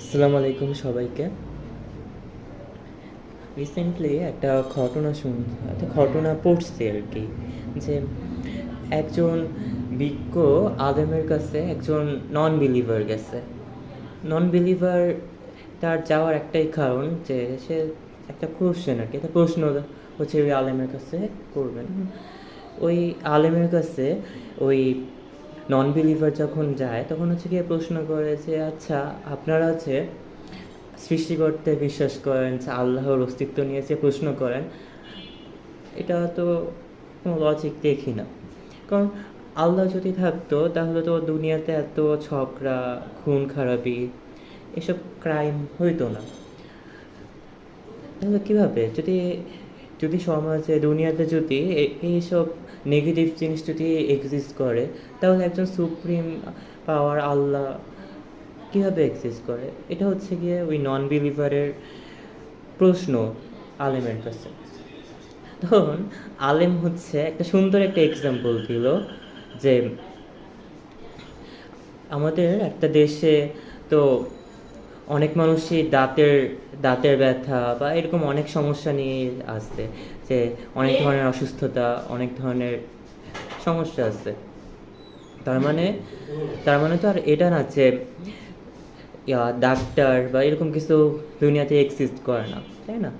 আসসালামু আলাইকুম সবাইকে। রিসেন্টলি একটা ঘটনা পড়ছি আর কি, যে একজন বিজ্ঞ আলেমের কাছে একজন নন বিলিভার গেছে। নন বিলিভার তার যাওয়ার একটাই কারণ যে সে একটা কোশ্চেন আর কি, একটা প্রশ্ন হচ্ছে ওই আলেমের কাছে করবেন। ওই আলেমের কাছে ওই নন বিলিভার যখন যায় তখন হচ্ছে গিয়ে প্রশ্ন করে যে আচ্ছা, আপনারা হচ্ছে সৃষ্টিকর্তায় বিশ্বাস করেন, যে আল্লাহর অস্তিত্ব নিয়ে যে প্রশ্ন করেন, এটা তো কোনো লজিক দেখি না। কারণ আল্লাহ যদি থাকতো তাহলে তো দুনিয়াতে এত ঝগড়া, খুন খারাপি, এসব ক্রাইম হইতো না। তাহলে কীভাবে, যদি যদি সমাজে দুনিয়াতে যদি এইসব নেগেটিভ জিনিস যদি এক্সিস্ট করে, তাহলে একজন সুপ্রিম পাওয়ার আল্লাহ কীভাবে এক্সিস্ট করে? এটা হচ্ছে গিয়ে ওই নন বিলিভারের প্রশ্ন আলেমের কাছে। তখন আলেম হচ্ছে একটা সুন্দর একটা এক্সাম্পল দিল, যে আমাদের একটা দেশে তো অনেক মানুষই দাঁতের ব্যথা বা এরকম অনেক সমস্যা নিয়ে আসছে, যে অনেক ধরনের অসুস্থতা, অনেক ধরনের সমস্যা আছে। তার মানে তার মানে তো আর এটা না যে ডাক্তার বা এরকম কিছু দুনিয়াতে এক্সিস্ট করে না, তাই না?